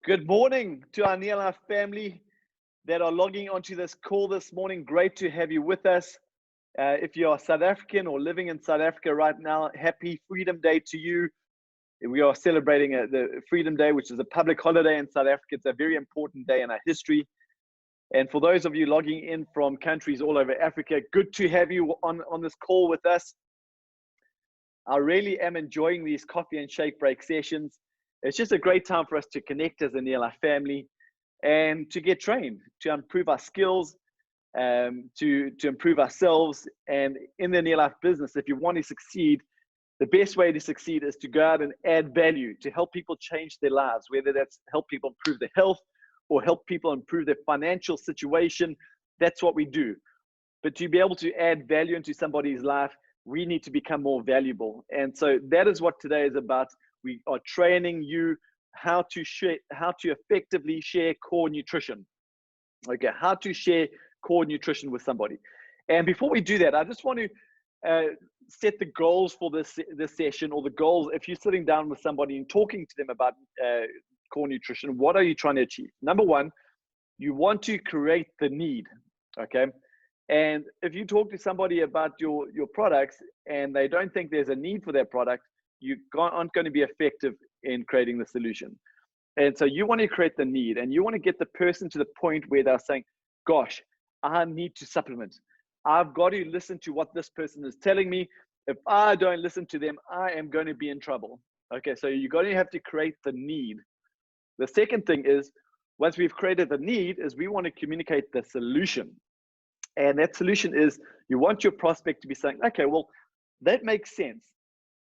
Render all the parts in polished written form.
Good morning to our NeoLife family that are logging onto this call this morning. Great to have you with us. If you are South African or living in South Africa right now, happy Freedom Day to you. We are celebrating the Freedom Day, which is a public holiday in South Africa. It's a very important day in our history. And for those of you logging in from countries all over Africa, good to have you on this call with us. I really am enjoying these coffee and shake break sessions. It's just a great time for us to connect as a NeoLife family and to get trained, to improve our skills, to improve ourselves. And in the NeoLife business, if you want to succeed, the best way to succeed is to go out and add value, to help people change their lives, whether that's help people improve their health or help people improve their financial situation. That's what we do. But to be able to add value into somebody's life, we need to become more valuable. And so that is what today is about. We are training you how to effectively share core nutrition. Okay, how to share core nutrition with somebody. And before we do that, I just want to set the goals for this session, or the goals. If you're sitting down with somebody and talking to them about core nutrition, what are you trying to achieve? Number one, you want to create the need. Okay. And if you talk to somebody about your products and they don't think there's a need for that product, you aren't going to be effective in creating the solution. And so you want to create the need, and you want to get the person to the point where they're saying, gosh, I need to supplement. I've got to listen to what this person is telling me. If I don't listen to them, I am going to be in trouble. Okay, so you're going to have to create the need. The second thing is, once we've created the need, is we want to communicate the solution. And that solution is, you want your prospect to be saying, okay, well, that makes sense.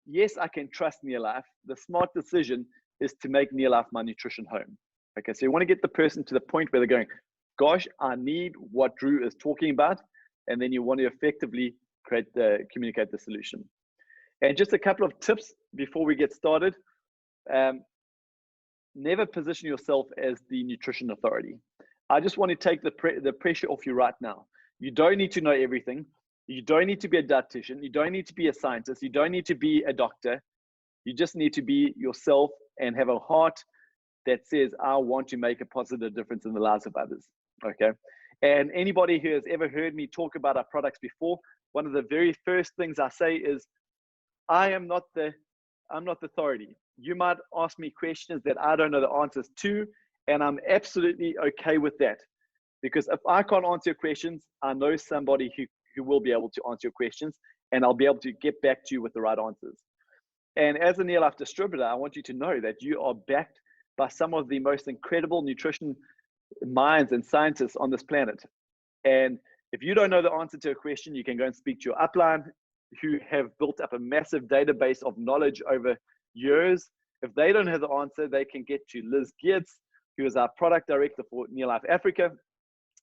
Yes, I can trust NeoLife. The smart decision is to make NeoLife my nutrition home. Okay, so you want to get the person to the point where they're going, gosh, I need what Drew is talking about. And then you want to effectively communicate the solution. And just a couple of tips before we get started. Never position yourself as the nutrition authority. I just want to take the pressure off you right now. You don't need to know everything. You don't need to be a dietitian. You don't need to be a scientist. You don't need to be a doctor. You just need to be yourself and have a heart that says, I want to make a positive difference in the lives of others. Okay. And anybody who has ever heard me talk about our products before, one of the very first things I say is, I'm not the authority. You might ask me questions that I don't know the answers to, and I'm absolutely okay with that. Because if I can't answer your questions, I know somebody who will be able to answer your questions, and I'll be able to get back to you with the right answers. And as a NeoLife distributor, I want you to know that you are backed by some of the most incredible nutrition minds and scientists on this planet. And if you don't know the answer to a question, you can go and speak to your upline, who have built up a massive database of knowledge over years. If they don't have the answer, they can get to Liz Geertz, who is our product director for NeoLife Africa.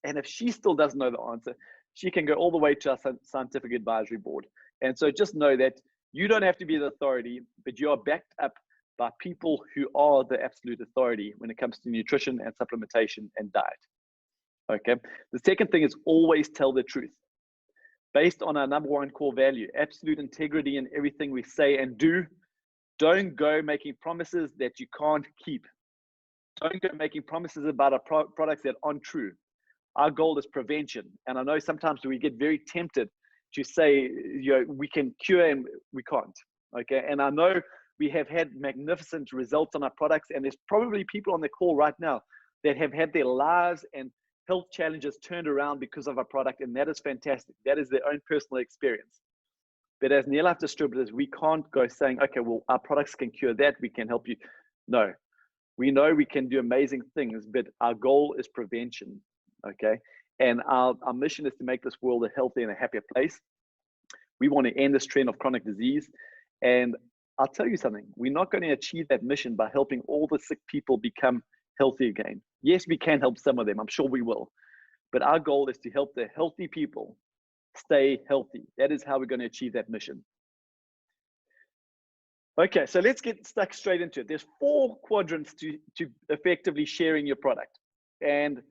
And if she still doesn't know the answer, she can go all the way to our scientific advisory board. And so just know that you don't have to be the authority, but you are backed up by people who are the absolute authority when it comes to nutrition and supplementation and diet. Okay. The second thing is, always tell the truth. Based on our number one core value, absolute integrity in everything we say and do. Don't go making promises that you can't keep. Don't go making promises about our products that aren't true. Our goal is prevention. And I know sometimes we get very tempted to say, we can cure, and we can't. Okay. And I know we have had magnificent results on our products, and there's probably people on the call right now that have had their lives and health challenges turned around because of our product. And that is fantastic. That is their own personal experience. But as NeoLife distributors, we can't go saying, okay, well, our products can cure that, we can help you. No, we know we can do amazing things, but our goal is prevention. Okay. And our mission is to make this world a healthier and a happier place. We want to end this trend of chronic disease. And I'll tell you something, we're not going to achieve that mission by helping all the sick people become healthy again. Yes, we can help some of them. I'm sure we will. But our goal is to help the healthy people stay healthy. That is how we're going to achieve that mission. Okay, so let's get stuck straight into it. There's 4 quadrants to effectively sharing your product. And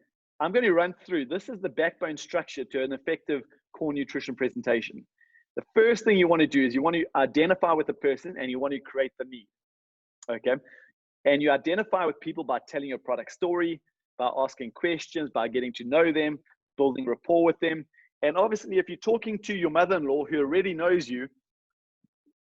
I'm going to run through. This is the backbone structure to an effective core nutrition presentation. The first thing you want to do is you want to identify with the person, and you want to create the need. Okay. And you identify with people by telling your product story, by asking questions, by getting to know them, building rapport with them. And obviously, if you're talking to your mother-in-law who already knows you,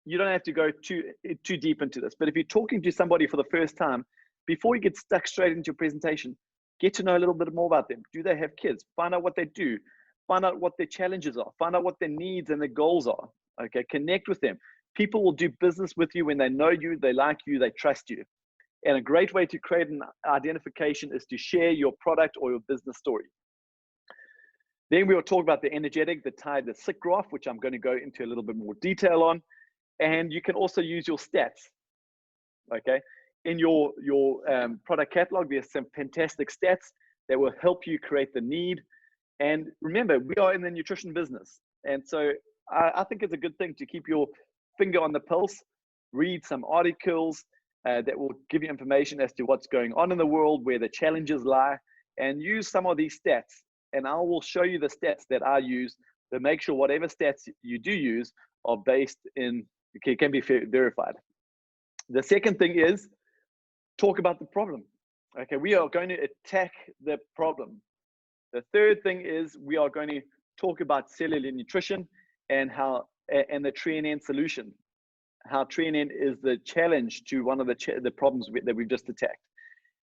you don't have to go too deep into this. But if you're talking to somebody for the first time, before you get stuck straight into your presentation, get to know a little bit more about them. Do they have kids? Find out what they do. Find out what their challenges are. Find out what their needs and their goals are. Okay, connect with them. People will do business with you when they know you, they like you, they trust you. And a great way to create an identification is to share your product or your business story. Then we will talk about the energetic, the tide, the sick graph, which I'm going to go into a little bit more detail on. And you can also use your stats. Okay, in your product catalog, there's some fantastic stats that will help you create the need. And remember, we are in the nutrition business. And so I think it's a good thing to keep your finger on the pulse, read some articles that will give you information as to what's going on in the world, where the challenges lie, and use some of these stats. And I will show you the stats that I use to make sure whatever stats you do use are based in, okay, can be verified. The second thing is talk about the problem. Okay, we are going to attack the problem. The third thing is we are going to talk about cellular nutrition and how, and the TreeNN solution, how TreeNN is the challenge to one of the problems that we've just attacked.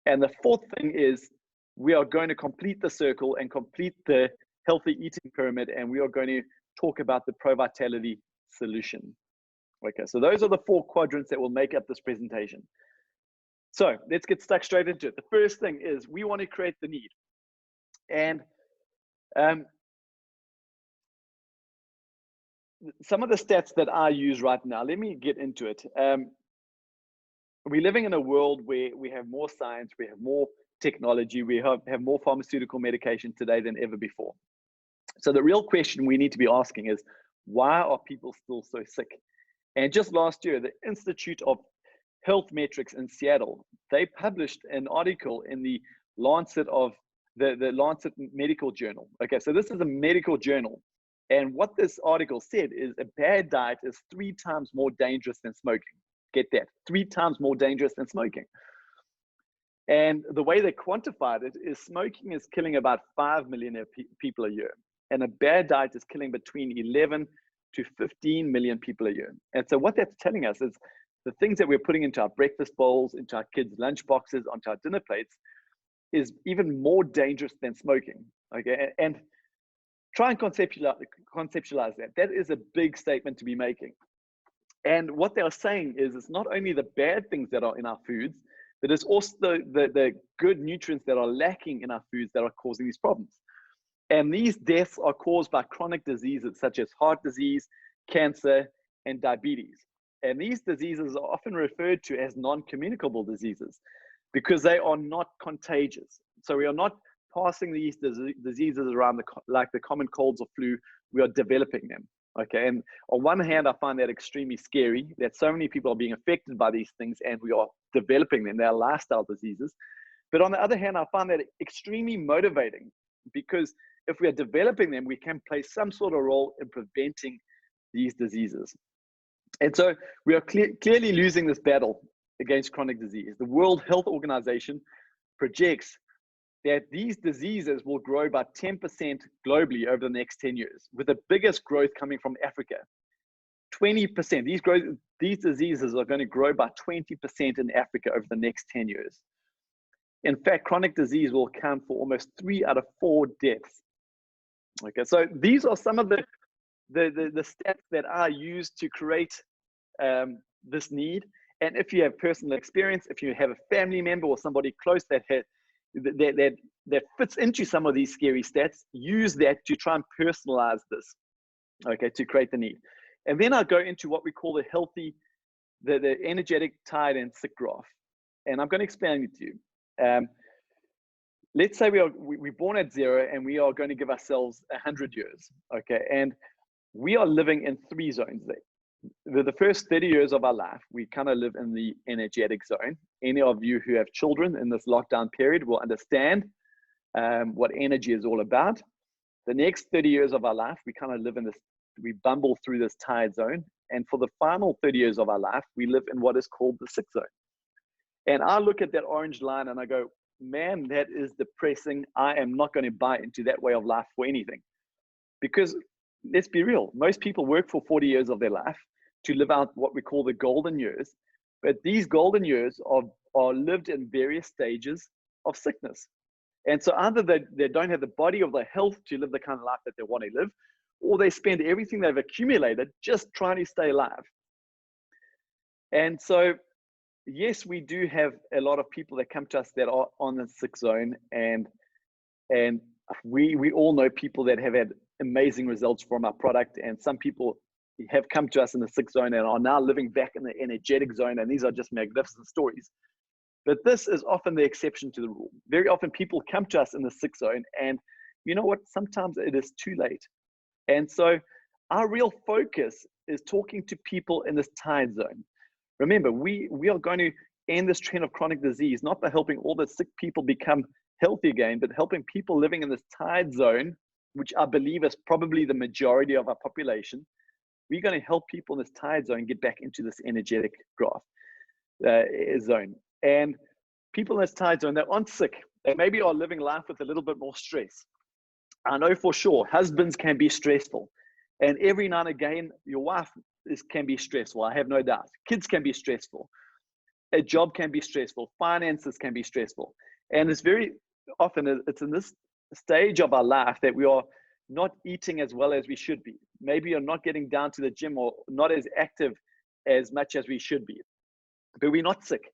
And the fourth thing is we are going to complete the circle and complete the healthy eating pyramid, and we are going to talk about the Pro Vitality solution. Okay, so those are the 4 quadrants that will make up this presentation. So let's get stuck straight into it. The first thing is we want to create the need. And some of the stats that I use right now, let me get into it. We're living in a world where we have more science, we have more technology, we have more pharmaceutical medication today than ever before. So the real question we need to be asking is, why are people still so sick? And just last year, the Institute of Health Metrics in Seattle, they published an article in the Lancet of the Lancet Medical Journal. Okay, so this is a medical journal. And what this article said is a bad diet is 3 times more dangerous than smoking. Get that, 3 times more dangerous than smoking. And the way they quantified it is smoking is killing about 5 million people a year. And a bad diet is killing between 11 to 15 million people a year. And so what that's telling us is the things that we're putting into our breakfast bowls, into our kids' lunch boxes, onto our dinner plates is even more dangerous than smoking. Okay, and try and conceptualize that. That is a big statement to be making. And what they are saying is it's not only the bad things that are in our foods, but it's also the good nutrients that are lacking in our foods that are causing these problems. And these deaths are caused by chronic diseases such as heart disease, cancer, and diabetes. And these diseases are often referred to as non-communicable diseases because they are not contagious. So we are not passing these diseases around like the common colds or flu, we are developing them. Okay, and on one hand, I find that extremely scary that so many people are being affected by these things and we are developing them. They are lifestyle diseases. But on the other hand, I find that extremely motivating because if we are developing them, we can play some sort of role in preventing these diseases. And so we are clearly losing this battle against chronic disease. The World Health Organization projects that these diseases will grow by 10% globally over the next 10 years, with the biggest growth coming from Africa. 20%, these diseases are going to grow by 20% in Africa over the next 10 years. In fact, chronic disease will account for almost 3 out of 4 deaths. Okay, so these are some of the stats that are used to create this need. And if you have personal experience, if you have a family member or somebody close that fits into some of these scary stats, use that to try and personalize this, okay, to create the need. And then I'll go into what we call the healthy, the energetic, tide, and sick graph. And I'm going to explain it to you. Let's say we're born at 0 and we are going to give ourselves 100 years, okay? And we are living in 3 zones there. The first 30 years of our life, we kind of live in the energetic zone. Any of you who have children in this lockdown period will understand what energy is all about. The next 30 years of our life, we kind of live in this, we bumble through this tide zone. And for the final 30 years of our life, we live in what is called the sick zone. And I look at that orange line and I go, man, that is depressing. I am not going to buy into that way of life for anything. Because let's be real, most people work for 40 years of their life to live out what we call the golden years. But these golden years are lived in various stages of sickness. And so either they don't have the body or the health to live the kind of life that they want to live, or they spend everything they've accumulated just trying to stay alive. And so, yes, we do have a lot of people that come to us that are on the sick zone, and we all know people that have had amazing results from our product, and some people have come to us in the sick zone and are now living back in the energetic zone, and these are just magnificent stories. But this is often the exception to the rule. Very often people come to us in the sick zone, and you know what? Sometimes it is too late. And so our real focus is talking to people in this tide zone. Remember, we are going to end this trend of chronic disease, not by helping all the sick people become healthy again, but helping people living in this tide zone, which I believe is probably the majority of our population. We're going to help people in this tide zone get back into this energetic graph zone. And people in this tide zone that aren't sick, they maybe are living life with a little bit more stress. I know for sure husbands can be stressful. And every now and again, your wife can be stressful. I have no doubt. Kids can be stressful. A job can be stressful. Finances can be stressful. And it's very often, it's in this stage of our life that we are not eating as well as we should be. Maybe you're not getting down to the gym or not as active as much as we should be. But we're not sick.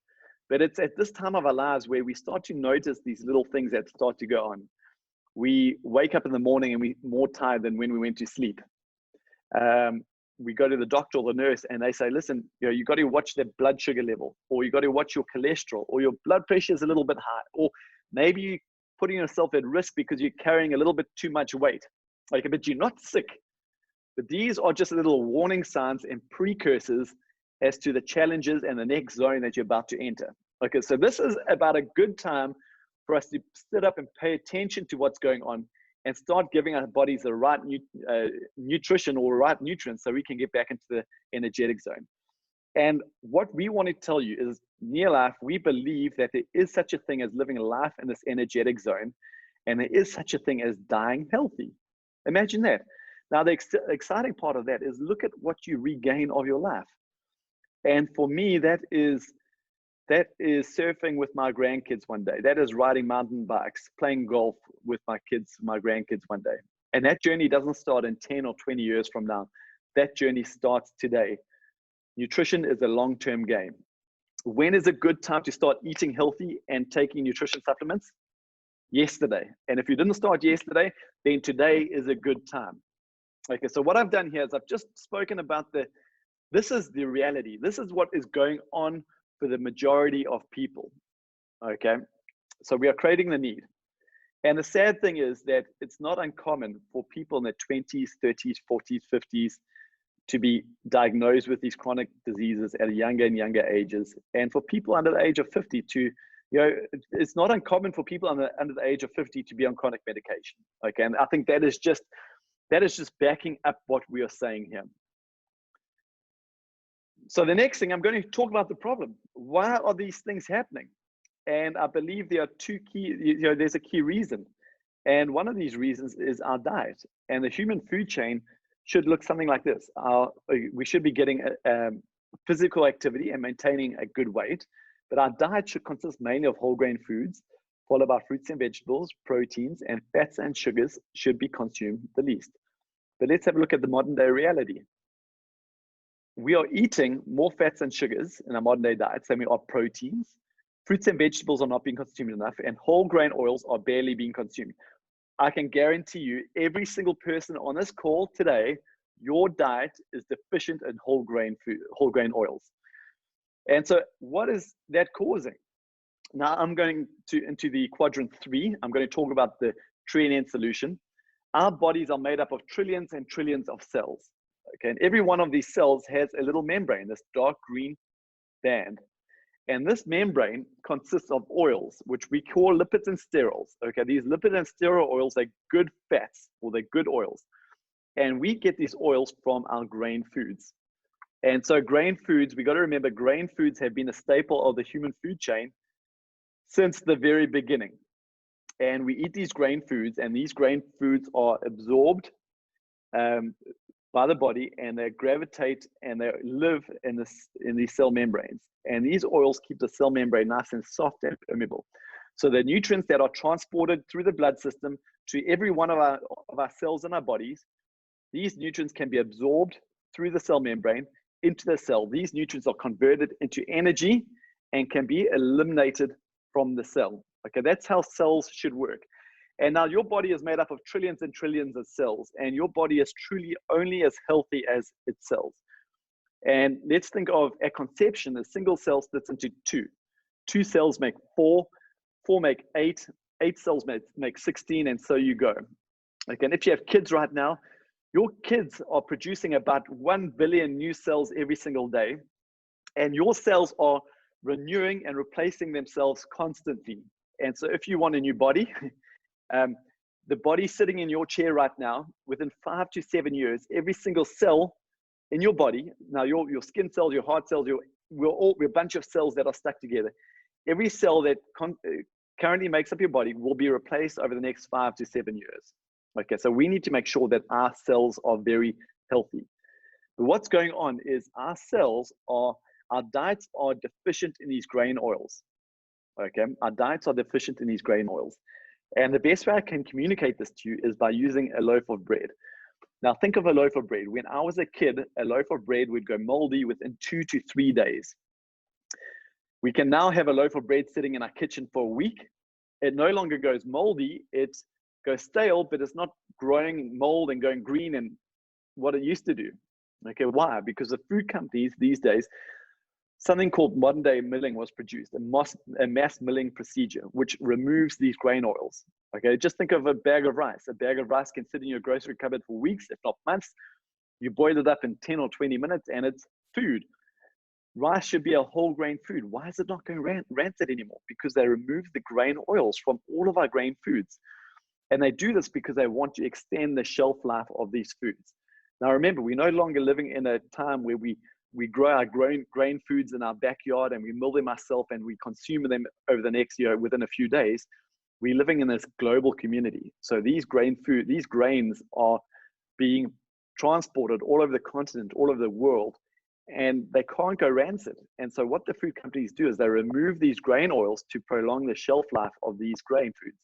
But it's at this time of our lives where we start to notice these little things that start to go on. We wake up in the morning and we're more tired than when we went to sleep. We go to the doctor or the nurse and they say, listen, you got to watch the blood sugar level, or you got to watch your cholesterol, or your blood pressure is a little bit high, or maybe you're putting yourself at risk because you're carrying a little bit too much weight. But you're not sick. But these are just little warning signs and precursors as to the challenges and the next zone that you're about to enter. Okay, so this is about a good time for us to sit up and pay attention to what's going on and start giving our bodies the right nutrition or right nutrients so we can get back into the energetic zone. And what we want to tell you is, NeoLife, we believe that there is such a thing as living a life in this energetic zone, and there is such a thing as dying healthy. Imagine that. Now, the exciting part of that is look at what you regain of your life. And for me, that is surfing with my grandkids one day. That is riding mountain bikes, playing golf with my kids, my grandkids one day. And that journey doesn't start in 10 or 20 years from now. That journey starts today. Nutrition is a long-term game. When is a good time to start eating healthy and taking nutrition supplements? Yesterday. And if you didn't start yesterday, then today is a good time. Okay, so what I've done here is I've just spoken about this is the reality. This is what is going on for the majority of people. Okay, so we are creating the need. And the sad thing is that it's not uncommon for people in their 20s, 30s, 40s, 50s to be diagnosed with these chronic diseases at younger and younger ages. And for people under the age of 50 to, it's not uncommon for people under the age of 50 to be on chronic medication. Okay, and I think that is just backing up what we are saying here. So the next thing, I'm going to talk about the problem. Why are these things happening? And I believe there are two key, there's a key reason. And one of these reasons is our diet. And the human food chain should look something like this. We should be getting physical activity and maintaining a good weight. But our diet should consist mainly of whole grain foods, followed by fruits and vegetables, proteins, and fats and sugars should be consumed the least. But let's have a look at the modern day reality. We are eating more fats and sugars in our modern day diets than we are proteins. Fruits and vegetables are not being consumed enough, and whole grain oils are barely being consumed. I can guarantee you, every single person on this call today, your diet is deficient in whole grain food, whole grain oils. And so what is that causing? Now I'm going into the quadrant 3. I'm going to talk about the trillion solution. Our bodies are made up of trillions and trillions of cells. Okay, and every one of these cells has a little membrane, this dark green band. And this membrane consists of oils, which we call lipids and sterols. Okay, these lipid and sterol oils are good fats, or they're good oils. And we get these oils from our grain foods. And so grain foods, we got to remember, grain foods have been a staple of the human food chain since the very beginning. And we eat these grain foods, and these grain foods are absorbed by the body, and they gravitate and they live in these cell membranes. And these oils keep the cell membrane nice and soft and permeable. So the nutrients that are transported through the blood system to every one of our cells in our bodies, these nutrients can be absorbed through the cell membrane into the cell. These nutrients are converted into energy and can be eliminated from the cell. Okay, that's how cells should work. And now your body is made up of trillions and trillions of cells, and your body is truly only as healthy as its cells. And let's think of, at conception, a single cell splits into two. Two cells make four, four make eight, eight cells make 16, and so you go. Okay, and if you have kids right now, your kids are producing about 1 billion new cells every single day, and your cells are renewing and replacing themselves constantly. And so if you want a new body, the body sitting in your chair right now, within 5 to 7 years, every single cell in your body, now your skin cells, your heart cells, we're a bunch of cells that are stuck together. Every cell that currently makes up your body will be replaced over the next 5 to 7 years. Okay, so we need to make sure that our cells are very healthy. But what's going on is our diets are deficient in these grain oils. Okay, our diets are deficient in these grain oils. And the best way I can communicate this to you is by using a loaf of bread. Now think of a loaf of bread. When I was a kid, a loaf of bread would go moldy within 2 to 3 days. We can now have a loaf of bread sitting in our kitchen for a week. It no longer goes moldy, it goes stale, but it's not growing mold and going green and what it used to do. Okay, why? Because the food companies these days, something called modern day milling was produced, a mass milling procedure, which removes these grain oils. Okay, just think of a bag of rice. A bag of rice can sit in your grocery cupboard for weeks, if not months. You boil it up in 10 or 20 minutes and it's food. Rice should be a whole grain food. Why is it not going rancid anymore? Because they remove the grain oils from all of our grain foods. And they do this because they want to extend the shelf life of these foods. Now remember, we're no longer living in a time where we grow our grain foods in our backyard and we mill them ourselves and we consume them over the next year within a few days. We're living in this global community. So these grains are being transported all over the continent, all over the world, and they can't go rancid. And so what the food companies do is they remove these grain oils to prolong the shelf life of these grain foods.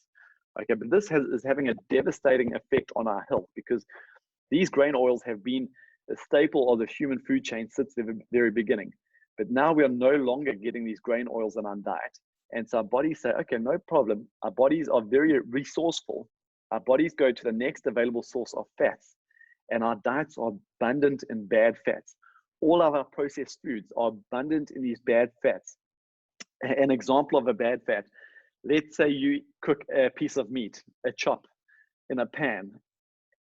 Okay, but this is having a devastating effect on our health because these grain oils have been a staple of the human food chain since the very beginning. But now we are no longer getting these grain oils in our diet. And so our bodies say, okay, no problem. Our bodies are very resourceful. Our bodies go to the next available source of fats. And our diets are abundant in bad fats. All of our processed foods are abundant in these bad fats. An example of a bad fat, let's say you cook a piece of meat, a chop, in a pan,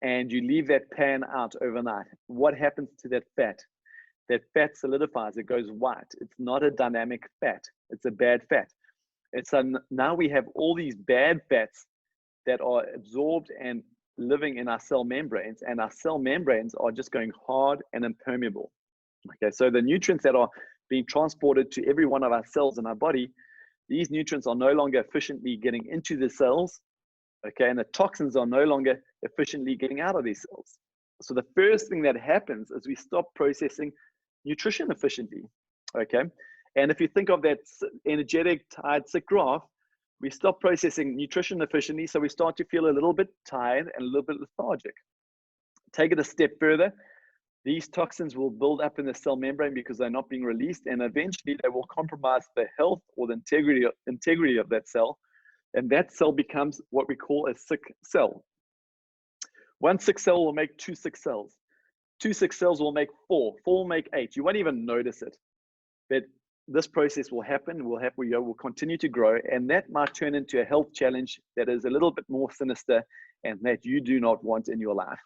and you leave that pan out overnight. What happens to that fat? That fat solidifies, it goes white. It's not a dynamic fat, it's a bad fat. And so now we have all these bad fats that are absorbed and living in our cell membranes, and our cell membranes are just going hard and impermeable. Okay, so the nutrients that are being transported to every one of our cells in our body, these nutrients are no longer efficiently getting into the cells, okay, and the toxins are no longer efficiently getting out of these cells. So the first thing that happens is we stop processing nutrition efficiently, okay? And if you think of that energetic, tired, sick graph, we stop processing nutrition efficiently, so we start to feel a little bit tired and a little bit lethargic. Take it a step further, these toxins will build up in the cell membrane because they're not being released, and eventually they will compromise the health or the integrity of that cell, and that cell becomes what we call a sick cell. One sick cell will make 2 sick cells. 2 sick cells will make 4. 4 will make 8. You won't even notice it. But this process will happen, will continue to grow, and that might turn into a health challenge that is a little bit more sinister and that you do not want in your life.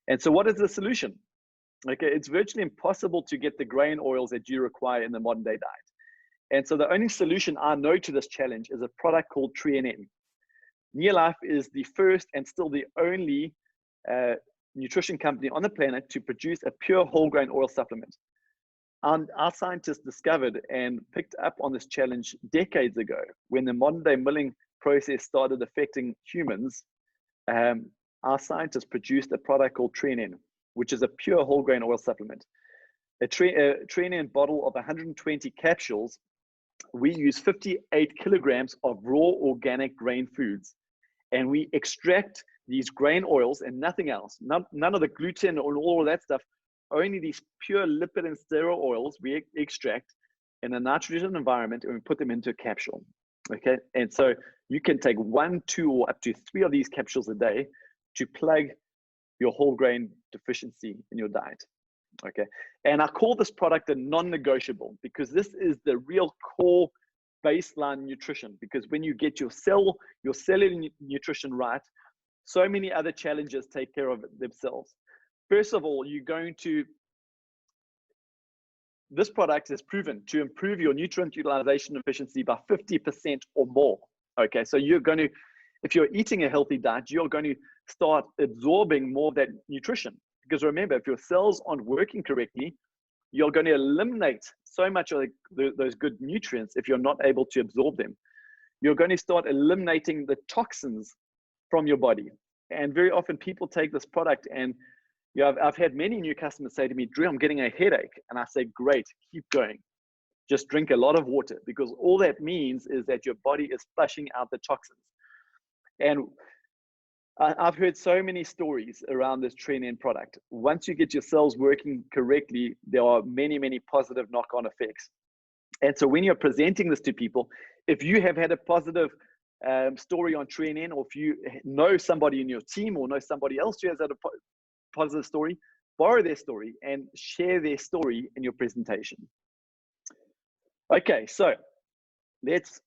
And so what is the solution? Okay, it's virtually impossible to get the grain oils that you require in the modern day diet. And so the only solution I know to this challenge is a product called TreeNM. NeoLife is the first and still the only nutrition company on the planet to produce a pure whole grain oil supplement. Our scientists discovered and picked up on this challenge decades ago when the modern day milling process started affecting humans. Our scientists produced a product called Trenin, which is a pure whole grain oil supplement. A Trenin bottle of 120 capsules, we use 58 kilograms of raw organic grain foods, and we extract these grain oils and nothing else, none of the gluten or all of that stuff, only these pure lipid and sterile oils we extract in a nitrogen environment, and we put them into a capsule. Okay, and so you can take 1, 2, or up to 3 of these capsules a day to plug your whole grain deficiency in your diet. Okay, and I call this product a non-negotiable because this is the real core baseline nutrition. Because when you get your cellular nutrition right, so many other challenges take care of themselves. First of all, this product is proven to improve your nutrient utilization efficiency by 50% or more. Okay, so if you're eating a healthy diet, you're going to start absorbing more of that nutrition. Because remember, if your cells aren't working correctly, you're going to eliminate so much of those good nutrients if you're not able to absorb them. You're going to start eliminating the from your body. And very often people take this product and I've had many new customers say to me, Drew, I'm getting a headache. And I say, great, keep going. Just drink a lot of water, because all that means is that your body is flushing out the toxins. And I've heard so many stories around this Trenin product. Once you get your cells working correctly, there are many, many positive knock-on effects. And so when you're presenting this to people, if you have had a positive story on Trenin, or if you know somebody in your team or know somebody else who has had a positive story, borrow their story and share their story in your presentation. Okay, so let's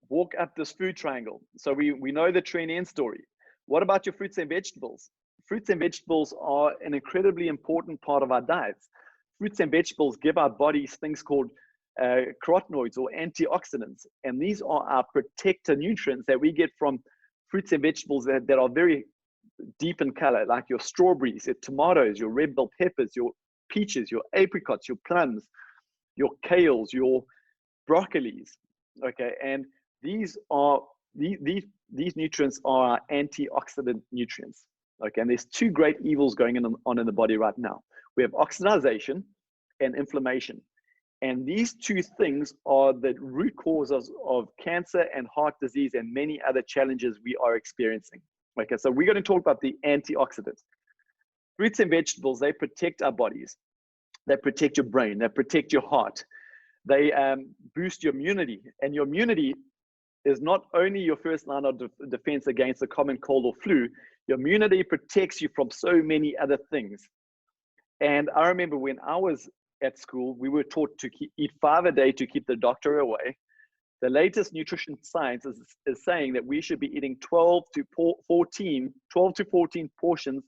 walk up this food triangle. So we know the Trenin story. What about your fruits and vegetables? Fruits and vegetables are an incredibly important part of our diets. Fruits and vegetables give our bodies things called carotenoids or antioxidants. And these are our protector nutrients that we get from fruits and vegetables that are very deep in color, like your strawberries, your tomatoes, your red bell peppers, your peaches, your apricots, your plums, your kales, your broccolis. Okay, and these nutrients are antioxidant nutrients. Okay, and there's 2 great evils going on in the body right now. We have oxidation and inflammation. And these 2 things are the root causes of cancer and heart disease and many other challenges we are experiencing. Okay, so we're going to talk about the antioxidants. Fruits and vegetables, they protect our bodies. They protect your brain. They protect your heart. They boost your immunity. And your immunity is not only your first line of defense against a common cold or flu. Your immunity protects you from so many other things. And I remember when I was at school, we were taught to eat 5 a day to keep the doctor away. The latest nutrition science is saying that we should be eating 12 to 14 portions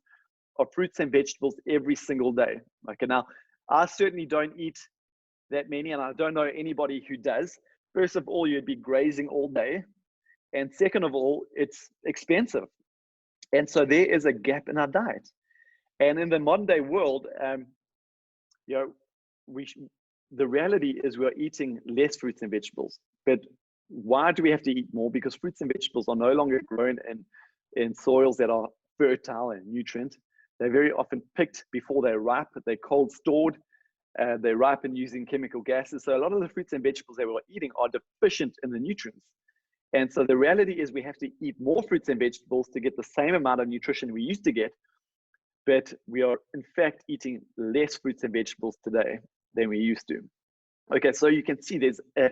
of fruits and vegetables every single day. Okay, now I certainly don't eat that many, and I don't know anybody who does. First of all, you'd be grazing all day. And second of all, it's expensive. And so there is a gap in our diet. And in the modern day world, the reality is we're eating less fruits and vegetables. But why do we have to eat more? Because fruits and vegetables are no longer grown in soils that are fertile and nutrient. They're very often picked before they're ripe. They're cold stored. They ripen using chemical gases. So a lot of the fruits and vegetables that we're eating are deficient in the nutrients. And so the reality is we have to eat more fruits and vegetables to get the same amount of nutrition we used to get. But we are in fact eating less fruits and vegetables today than we used to. Okay, so you can see there's a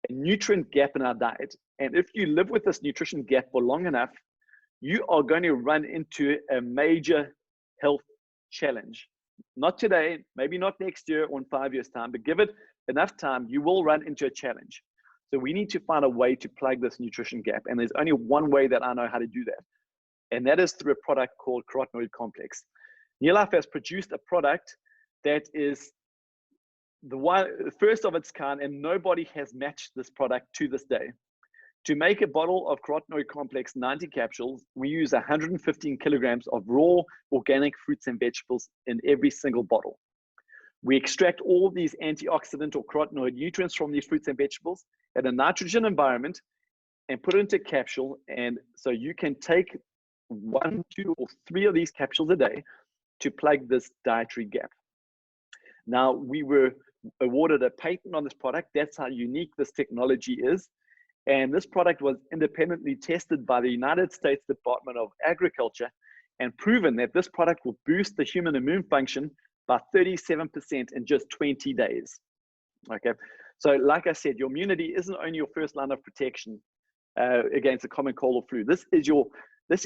nutrient gap in our diet. And if you live with this nutrition gap for long enough, you are going to run into a major health challenge. Not today, maybe not next year or in 5 years' time, but give it enough time, you will run into a challenge. So we need to find a way to plug this nutrition gap. And there's only one way that I know how to do that. And that is through a product called carotenoid complex. NeoLife has produced a product that is the first of its kind, and nobody has matched this product to this day. To make a bottle of carotenoid complex 90 capsules, we use 115 kilograms of raw organic fruits and vegetables in every single bottle. We extract all these antioxidant or carotenoid nutrients from these fruits and vegetables in a nitrogen environment and put it into a capsule. And so you can take 1, 2, or 3 of these capsules a day to plug this dietary gap. Now, we were awarded a patent on this product. That's how unique this technology is. And this product was independently tested by the United States Department of Agriculture and proven that this product will boost the human immune function by 37% in just 20 days. Okay, so like I said, your immunity isn't only your first line of protection against a common cold or flu. This is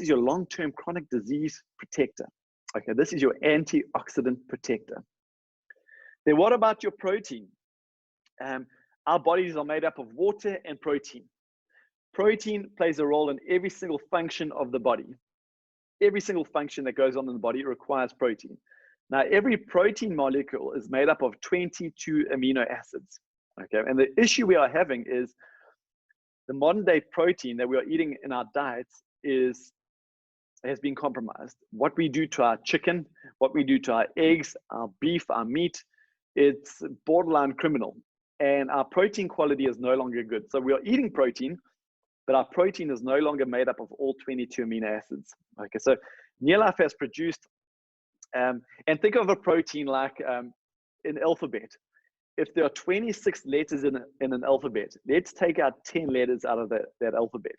your long-term chronic disease protector. Okay, this is your antioxidant protector. Then what about your protein? Our bodies are made up of water and protein. Protein plays a role in every single function of the body. Every single function that goes on in the body requires protein. Now, every protein molecule is made up of 22 amino acids. Okay, and the issue we are having is the modern day protein that we are eating in our diets has been compromised. What we do to our chicken, what we do to our eggs, our beef, our meat, it's borderline criminal. And our protein quality is no longer good. So we are eating protein, but our protein is no longer made up of all 22 amino acids. Okay, so NeoLife has produced, and think of a protein like an alphabet. If there are 26 letters in an alphabet, let's take out 10 letters out of that alphabet.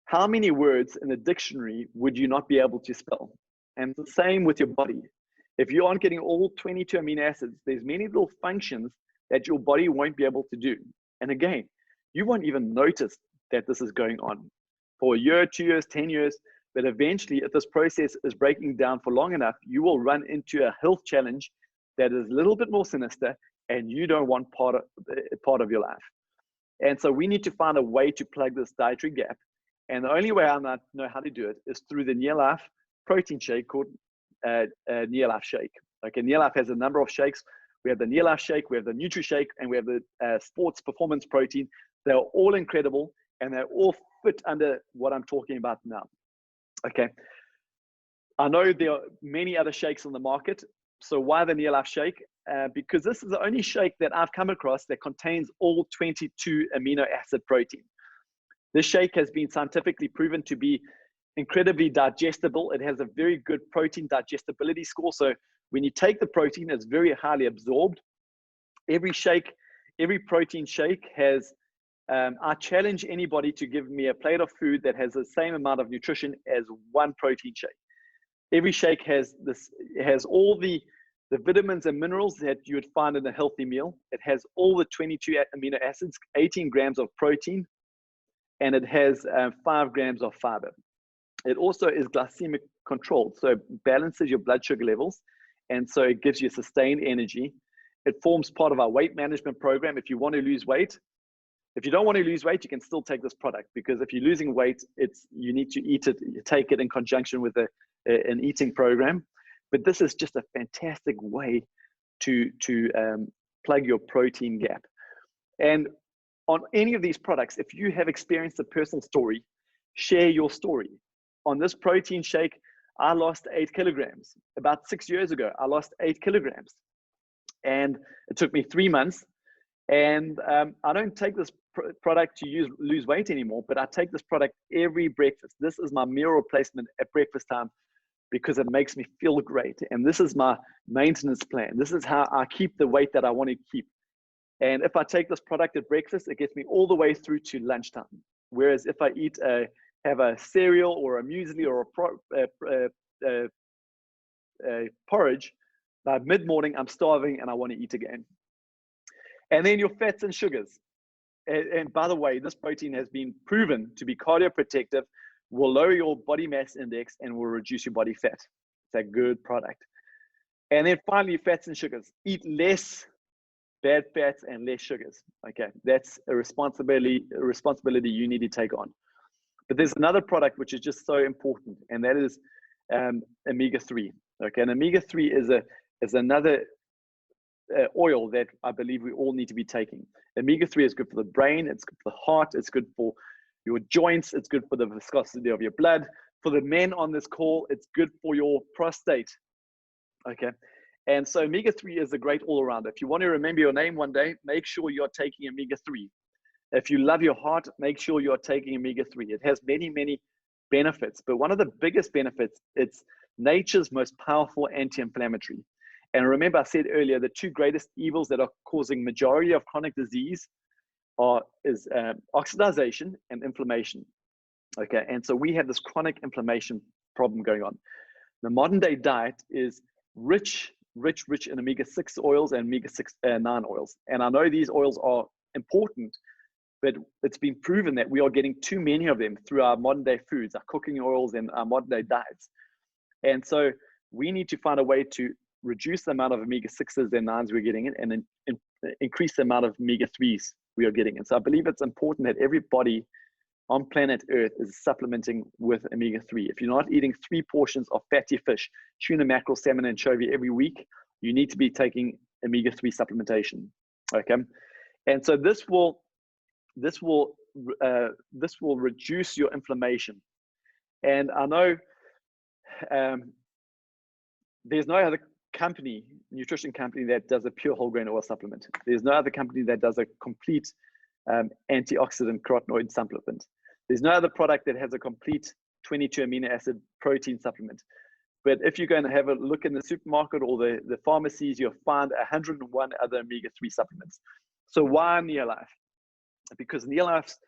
How many words in a dictionary would you not be able to spell? And the same with your body. If you aren't getting all 22 amino acids, there's many little functions that your body won't be able to do. And again, you won't even notice that this is going on for a year, 2 years, 10 years. But eventually, if this process is breaking down for long enough, you will run into a health challenge that is a little bit more sinister, and you don't want part of your life. And so we need to find a way to plug this dietary gap. And the only way I know how to do it is through the NeoLife protein shake called NeoLife Shake. Okay, NeoLife has a number of shakes. We have the NeoLife Shake, we have the Nutri Shake, and we have the Sports Performance Protein. They're all incredible, and they're all fit under what I'm talking about now. Okay, I know there are many other shakes on the market. So why the NeoLife Shake? Because this is the only shake that I've come across that contains all 22 amino acid protein. This shake has been scientifically proven to be incredibly digestible. It has a very good protein digestibility score. So when you take the protein, it's very highly absorbed. Every protein shake has, I challenge anybody to give me a plate of food that has the same amount of nutrition as one protein shake. Every shake has all the vitamins and minerals that you would find in a healthy meal. It has all the 22 amino acids, 18 grams of protein, and it has 5 grams of fiber. It also is glycemic controlled, so it balances your blood sugar levels, and so it gives you sustained energy. It forms part of our weight management program. If you want to lose weight, if you don't want to lose weight, you can still take this product, because if you're losing weight, you need to eat it. You take it in conjunction with an eating program. But this is just a fantastic way to plug your protein gap. And on any of these products, if you have experienced a personal story, share your story. On this protein shake, I lost 8 kilograms. About 6 years ago, I lost 8 kilograms. And it took me 3 months. And I don't take this product to lose weight anymore, but I take this product every breakfast. This is my meal replacement at breakfast time, because it makes me feel great. And this is my maintenance plan. This is how I keep the weight that I want to keep. And if I take this product at breakfast, it gets me all the way through to lunchtime. Whereas if I have a cereal or a muesli or a porridge, by mid-morning, I'm starving and I want to eat again. And then your fats and sugars. And by the way, this protein has been proven to be cardioprotective, will lower your body mass index, and will reduce your body fat. It's a good product. And then finally, fats and sugars. Eat less bad fats and less sugars. Okay, that's a responsibility you need to take on. But there's another product which is just so important, and that is omega-3. Okay, and omega-3 is another oil that I believe we all need to be taking. Omega-3 is good for the brain, it's good for the heart, it's good for your joints, it's good for the viscosity of your blood. For the men on this call, it's good for your prostate. Okay, And so omega-3 is a great all-arounder. If you want to remember your name one day, make sure you're taking omega-3. If you love your heart, make sure you're taking omega-3. It has many, many benefits, but one of the biggest benefits, it's nature's most powerful anti-inflammatory. And remember, I said earlier, the two greatest evils that are causing majority of chronic disease is oxidation and inflammation. Okay, and so we have this chronic inflammation problem going on. The modern day diet is rich in omega-6 oils and omega-9 oils. And I know these oils are important, but it's been proven that we are getting too many of them through our modern day foods, our cooking oils and our modern day diets. And so we need to find a way to reduce the amount of omega-6s and 9s we're getting in, and then increase the amount of omega-3s we are getting. And so I believe it's important that everybody on planet Earth is supplementing with omega-3. If you're not eating 3 portions of fatty fish, tuna, mackerel, salmon, and anchovy every week, you need to be taking omega-3 supplementation. Okay, and so this will reduce your inflammation. And I know there's no other nutrition company that does a pure whole grain oil supplement. There's no other company that does a complete antioxidant carotenoid supplement. There's no other product that has a complete 22 amino acid protein supplement. But if you're going to have a look in the supermarket or the pharmacies, you'll find 101 other omega-3 supplements. So why NeoLife? Because NeoLife's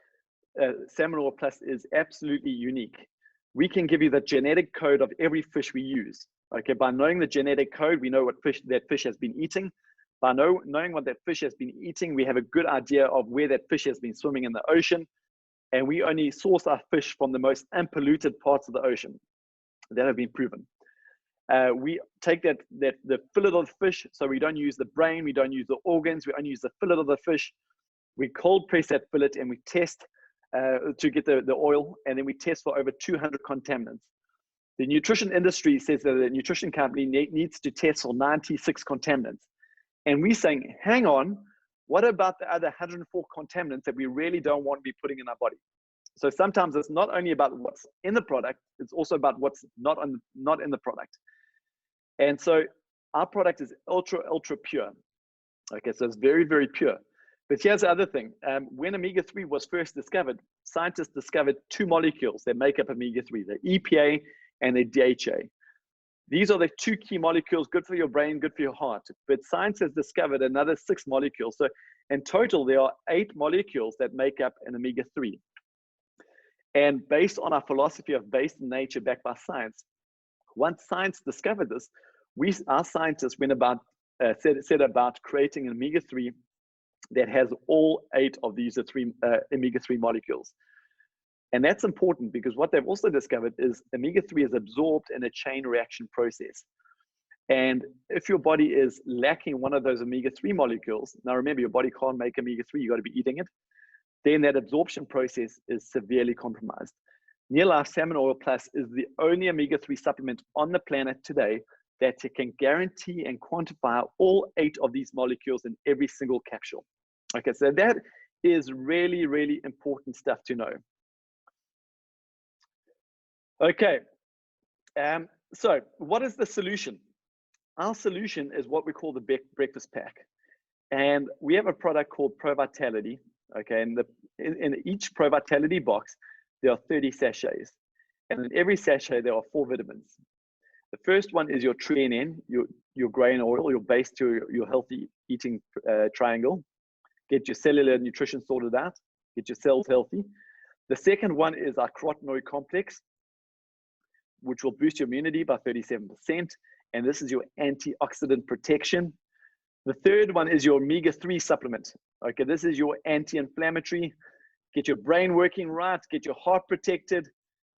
Salmon Oil Plus is absolutely unique. We can give you the genetic code of every fish we use. Okay, by knowing the genetic code, we know what fish that fish has been eating. By knowing what that fish has been eating, we have a good idea of where that fish has been swimming in the ocean. And we only source our fish from the most unpolluted parts of the ocean that have been proven. We take the fillet of the fish, so we don't use the brain, we don't use the organs, we only use the fillet of the fish. We cold press that fillet and we test to get the oil, and then we test for over 200 contaminants. The nutrition industry says that the nutrition company needs to test for 96 contaminants. And we're saying, hang on, what about the other 104 contaminants that we really don't want to be putting in our body? So sometimes it's not only about what's in the product, it's also about what's not in the product. And so our product is ultra pure. Okay, so it's very, very pure. But here's the other thing. When omega-3 was first discovered, scientists discovered 2 molecules that make up omega-3, the EPA and the DHA. These are the 2 key molecules, good for your brain, good for your heart. But science has discovered another 6 molecules. So in total, there are 8 molecules that make up an omega-3. And based on our philosophy of based in nature, backed by science, once science discovered this, our scientists set about creating an omega-3 that has all 8 of these omega-3 molecules. And that's important because what they've also discovered is omega-3 is absorbed in a chain reaction process. And if your body is lacking one of those omega-3 molecules, now remember, your body can't make omega-3, you got to be eating it, then that absorption process is severely compromised. NeoLife Salmon Oil Plus is the only omega-3 supplement on the planet today that can guarantee and quantify all 8 of these molecules in every single capsule. Okay, so that is really, really important stuff to know. Okay, so what is the solution? Our solution is what we call the breakfast pack. And we have a product called Pro Vitality. Okay, and in each Pro Vitality box, there are 30 sachets. And in every sachet, there are 4 vitamins. The first one is your TRN, your grain oil, your base to your healthy eating triangle. Get your cellular nutrition sorted out, get your cells healthy. The second one is our carotenoid complex, which will boost your immunity by 37%. And this is your antioxidant protection. The third one is your omega-3 supplement. Okay, this is your anti-inflammatory. Get your brain working right, get your heart protected,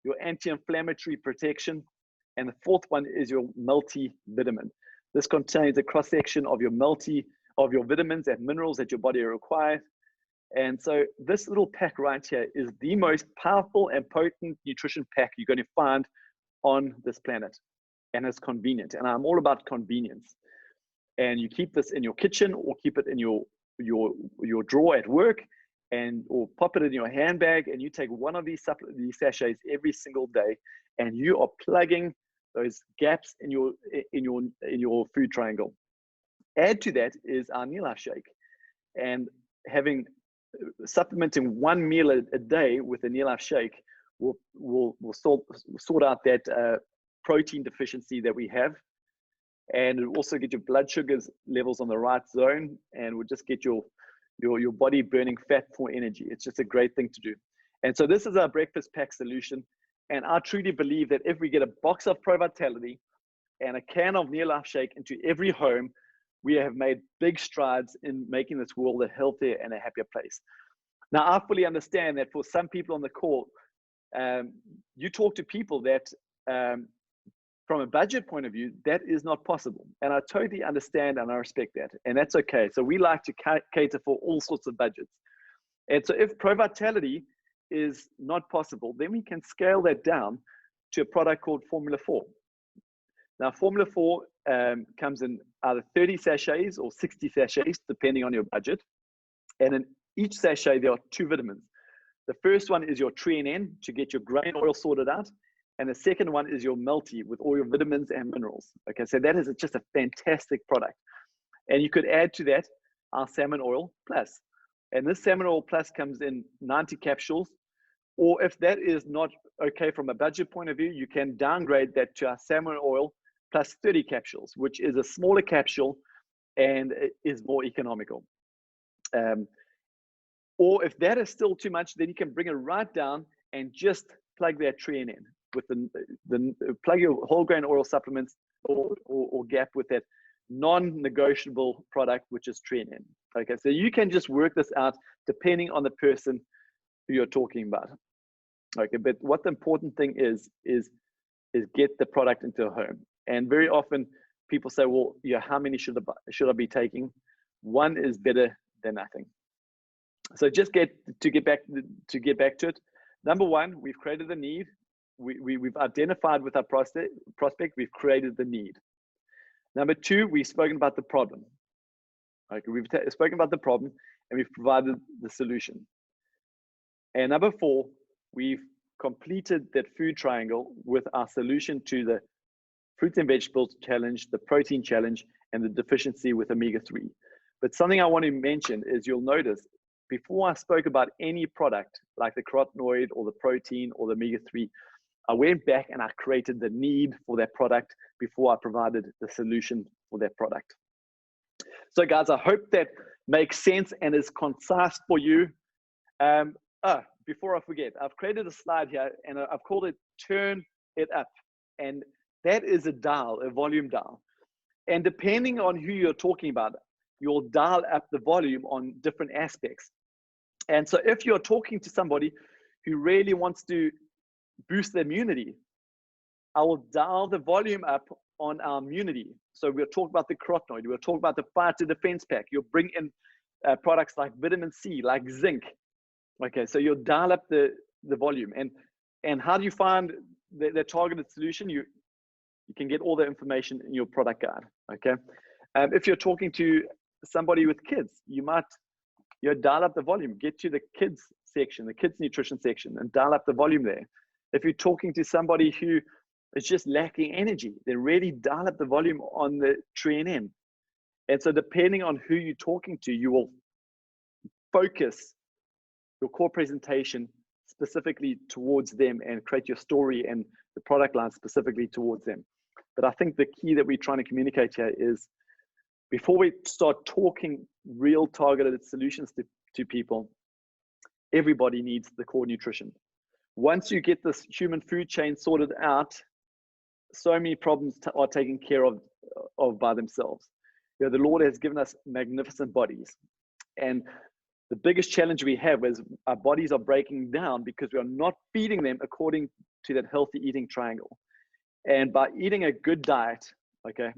your anti-inflammatory protection. And the fourth one is your multivitamin. This contains a cross-section of your vitamins and minerals that your body requires. And so this little pack right here is the most powerful and potent nutrition pack you're going to find on this planet. And it's convenient. And I'm all about convenience. And you keep this in your kitchen or keep it in your drawer at work, or pop it in your handbag, and you take one of these sachets every single day, and you are plugging those gaps in your food triangle. Add to that is our NeoLife shake, and supplementing one meal a day with a NeoLife shake will sort out that protein deficiency that we have, and it will also get your blood sugars levels on the right zone, and will just get your body burning fat for energy. It's just a great thing to do. And so this is our breakfast pack solution, and I truly believe that if we get a box of Pro Vitality and a can of NeoLife shake into every home, we have made big strides in making this world a healthier and a happier place. Now, I fully understand that for some people on the call, you talk to people that from a budget point of view, that is not possible. And I totally understand and I respect that. And that's okay. So we like to cater for all sorts of budgets. And so if Pro Vitality is not possible, then we can scale that down to a product called Formula 4. Now, Formula 4 comes in either 30 sachets or 60 sachets, depending on your budget. And in each sachet, there are 2 vitamins. The first one is your Tree and N to get your grain oil sorted out. And the second one is your Melty with all your vitamins and minerals. Okay, so that is just a fantastic product. And you could add to that our Salmon Oil Plus. And this Salmon Oil Plus comes in 90 capsules. Or if that is not okay from a budget point of view, you can downgrade that to our Salmon Oil Plus 30 capsules, which is a smaller capsule and is more economical. Or if that is still too much, then you can bring it right down and just plug that Tree in with plug your whole grain oil supplements or gap with that non-negotiable product, which is Tree in. Okay, so you can just work this out depending on the person who you're talking about. Okay, but what the important thing is get the product into a home. And very often people say, well, yeah, how many should I be taking? One is better than nothing. So just get back to it. Number one, we've created the need. We've identified with our prospect, we've created the need. Number two, we've spoken about the problem. Okay, we've spoken about the problem and we've provided the solution. And number four, we've completed that food triangle with our solution to the fruits and vegetables challenge, the protein challenge, and the deficiency with omega-3. But something I want to mention is you'll notice before I spoke about any product like the carotenoid or the protein or the omega-3, I went back and I created the need for that product before I provided the solution for that product. So guys, I hope that makes sense and is concise for you. Before I forget, I've created a slide here and I've called it Turn It Up. And that is a dial, a volume dial. And depending on who you're talking about, you'll dial up the volume on different aspects. And so if you're talking to somebody who really wants to boost their immunity, I will dial the volume up on our immunity. So we'll talk about the carotenoid, we'll talk about the Fighter Defense Pack, you'll bring in products like vitamin C, like zinc. Okay, so you'll dial up the volume. And how do you find the targeted solution? You can get all the information in your product guide, okay? If you're talking to somebody with kids, you dial up the volume, get to the kids section, the kids nutrition section, and dial up the volume there. If you're talking to somebody who is just lacking energy, then really dial up the volume on the Tree and N. And so depending on who you're talking to, you will focus your core presentation specifically towards them and create your story and the product line specifically towards them. But I think the key that we're trying to communicate here is before we start talking real targeted solutions to people, everybody needs the core nutrition. Once you get this human food chain sorted out, so many problems are taken care of by themselves. You know, the Lord has given us magnificent bodies. And the biggest challenge we have is our bodies are breaking down because we are not feeding them according to that healthy eating triangle. And by eating a good diet, okay,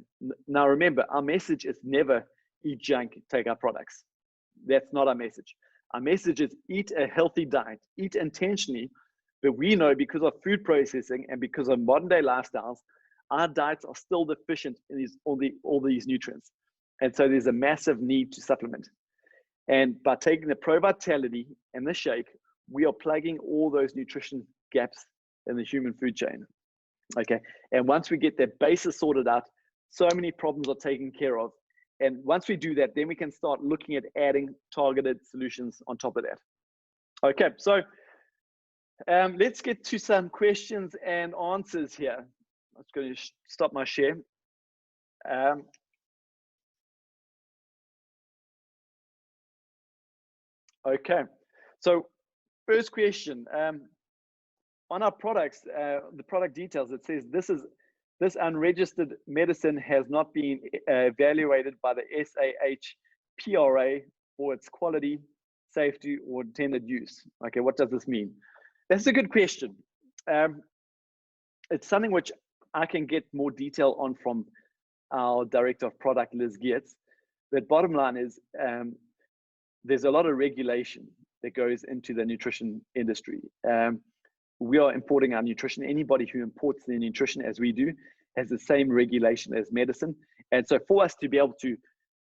now remember, our message is never eat junk, take our products. That's not our message. Our message is eat a healthy diet, eat intentionally, but we know because of food processing and because of modern day lifestyles, our diets are still deficient in all these nutrients. And so there's a massive need to supplement. And by taking the Pro Vitality and the shake, we are plugging all those nutrition gaps in the human food chain. Okay. And once we get that basis sorted out, so many problems are taken care of. And once we do that, then we can start looking at adding targeted solutions on top of that. Okay, so let's get to some questions and answers here. I'm just going to stop my share. Okay, so first question, on our products, the product details, it says this unregistered medicine has not been evaluated by the SAHPRA for its quality, safety, or intended use. Okay, what does this mean? That's a good question. It's something which I can get more detail on from our director of product, Liz Geertz. But bottom line is, there's a lot of regulation that goes into the nutrition industry. We are importing our nutrition. Anybody who imports their nutrition, as we do, has the same regulation as medicine. And so for us to be able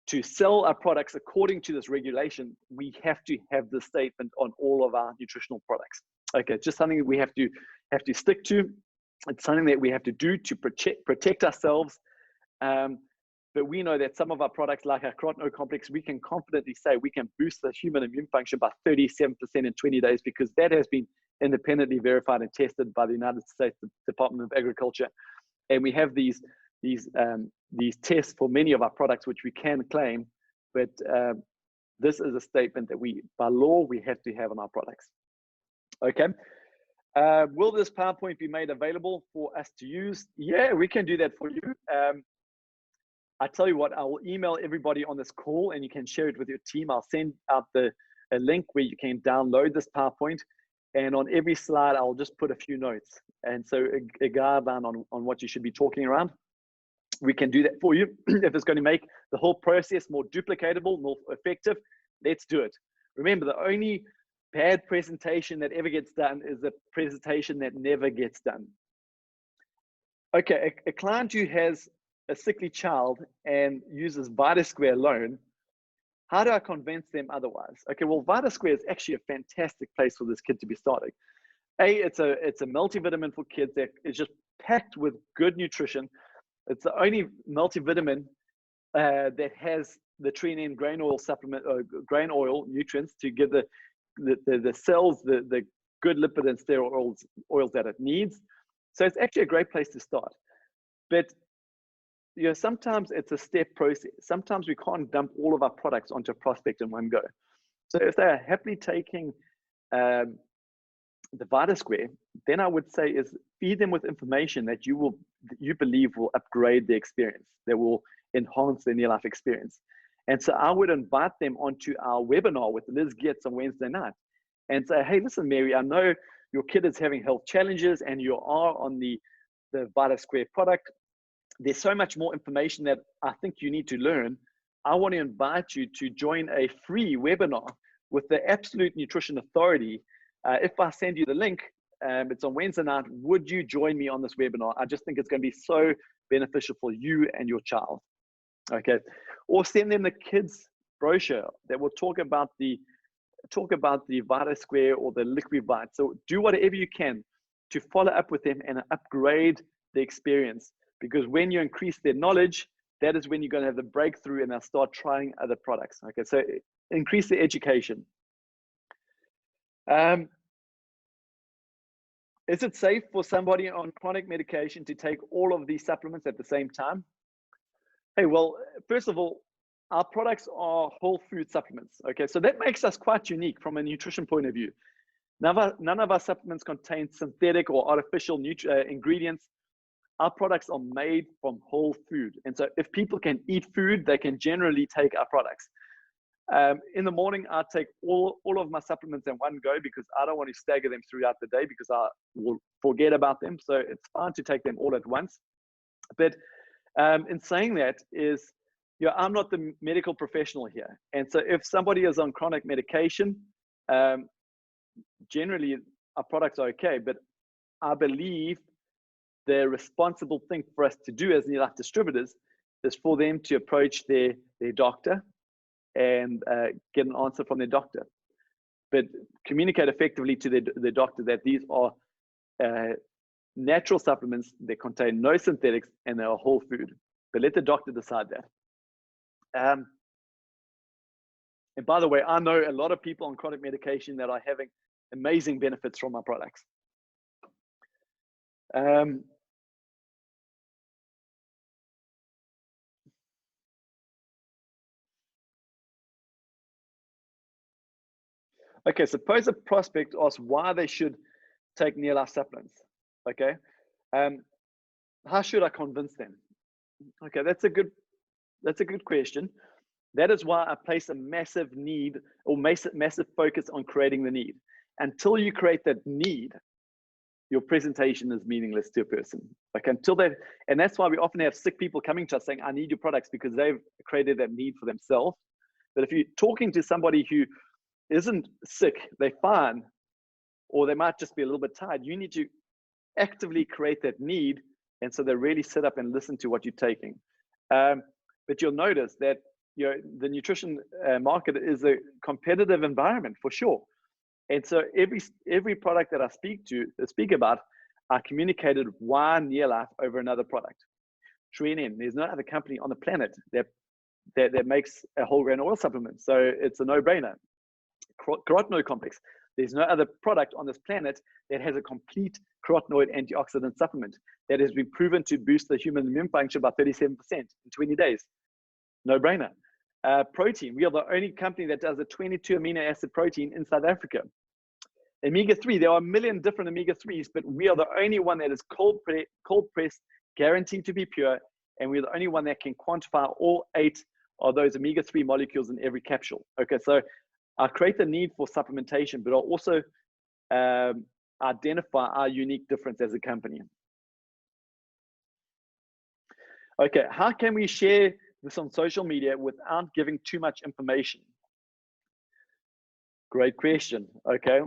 to sell our products according to this regulation, we have to have this statement on all of our nutritional products. Okay, just something that we have to stick to. It's something that we have to do to protect ourselves. But we know that some of our products, like our carotenoid complex, we can confidently say we can boost the human immune function by 37% in 20 days, because that has been independently verified and tested by the United States Department of Agriculture. And we have these tests for many of our products, which we can claim, but this is a statement that by law, we have to have on our products. Okay. Will this PowerPoint be made available for us to use? Yeah, we can do that for you. I tell you what, I will email everybody on this call and you can share it with your team. I'll send out a link where you can download this PowerPoint, and on every slide, I'll just put a few notes. And so a guideline on what you should be talking around. We can do that for you. If it's going to make the whole process more duplicatable, more effective, let's do it. Remember, the only bad presentation that ever gets done is the presentation that never gets done. Okay, a client who has a sickly child and uses VitaSquare alone, how do I convince them otherwise? Okay, well, VitaSquare is actually a fantastic place for this kid to be starting. It's a multivitamin for kids that is just packed with good nutrition. It's the only multivitamin that has the treating grain oil supplement, grain oil nutrients to give the cells the good lipid and steroid oils that it needs. So it's actually a great place to start. But you know, sometimes it's a step process. Sometimes we can't dump all of our products onto a prospect in one go. So if they are happily taking the VitaSquare, then I would say is feed them with information that you believe will upgrade the experience, that will enhance their NeoLife experience. And so I would invite them onto our webinar with Liz Geertz on Wednesday night and say, hey, listen, Mary, I know your kid is having health challenges and you are on the VitaSquare product. There's so much more information that I think you need to learn. I want to invite you to join a free webinar with the Absolute Nutrition Authority. If I send you the link, it's on Wednesday night, would you join me on this webinar? I just think it's going to be so beneficial for you and your child. Okay, or send them the kids brochure that will talk about the VitaSquare or the Liquivite. So do whatever you can to follow up with them and upgrade the experience, because when you increase their knowledge, that is when you're going to have the breakthrough and they'll start trying other products. Okay, so increase the education. Is it safe for somebody on chronic medication to take all of these supplements at the same time? Hey, well, first of all, our products are whole food supplements. Okay, so that makes us quite unique from a nutrition point of view. None of our supplements contain synthetic or artificial ingredients. Our products are made from whole food. And so if people can eat food, they can generally take our products. In the morning, I take all of my supplements in one go because I don't want to stagger them throughout the day because I will forget about them. So it's fine to take them all at once. But in saying that is, you know, I'm not the medical professional here. And so if somebody is on chronic medication, generally our products are okay. But I believe the responsible thing for us to do as NeoLife distributors is for them to approach their doctor and get an answer from their doctor, but communicate effectively to the doctor that these are natural supplements that contain no synthetics and they are whole food. But let the doctor decide that. And by the way, I know a lot of people on chronic medication that are having amazing benefits from our products. Okay, suppose a prospect asks why they should take NeoLife supplements. Okay, how should I convince them? Okay, that's a good question. That is why I place a massive need or massive focus on creating the need. Until you create that need, your presentation is meaningless to a person. Like until that, and that's why we often have sick people coming to us saying, I need your products, because they've created that need for themselves. But if you're talking to somebody who isn't sick, they're fine, or they might just be a little bit tired, you need to actively create that need. And so they really sit up and listen to what you're taking. But you'll notice that the nutrition market is a competitive environment for sure. And so every product that I speak about, I communicated why NeoLife over another product. TrueNN, there's no other company on the planet that makes a whole grain oil supplement. So it's a no-brainer. Carotenoid complex. There's no other product on this planet that has a complete carotenoid antioxidant supplement that has been proven to boost the human immune function by 37% in 20 days. No brainer. Protein. We are the only company that does a 22 amino acid protein in South Africa. Omega-3. There are a million different omega-3s, but we are the only one that is cold pressed, guaranteed to be pure, and we're the only one that can quantify all 8 of those omega-3 molecules in every capsule. Okay, so I create the need for supplementation, but I'll also identify our unique difference as a company. Okay, how can we share this on social media without giving too much information? Great question. Okay.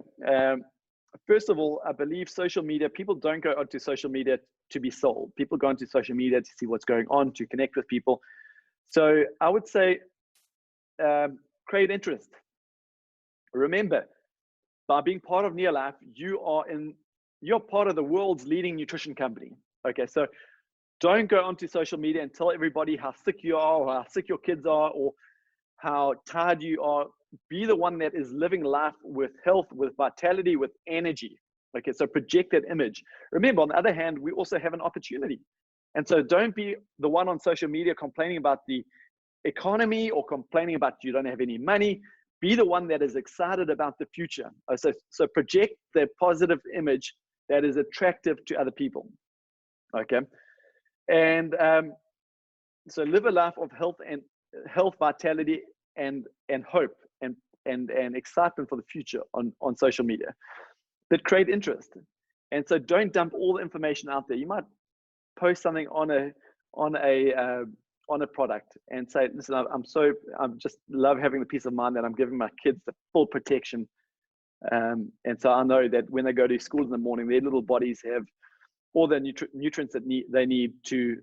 First of all, I believe social media, people don't go onto social media to be sold. People go onto social media to see what's going on, to connect with people. So I would say create interest. Remember, by being part of NeoLife, you're part of the world's leading nutrition company. Okay, so don't go onto social media and tell everybody how sick you are, or how sick your kids are, or how tired you are. Be the one that is living life with health, with vitality, with energy. Okay, so project that image. Remember, on the other hand, we also have an opportunity. And so don't be the one on social media complaining about the economy or complaining about you don't have any money. Be the one that is excited about the future. So project the positive image that is attractive to other people. Okay. And so live a life of health, vitality, and hope and excitement for the future on social media. But create interest. And so don't dump all the information out there. You might post something on a product and say, listen, I'm just love having the peace of mind that I'm giving my kids the full protection. And so I know that when they go to school in the morning, their little bodies have all the nutrients that they need to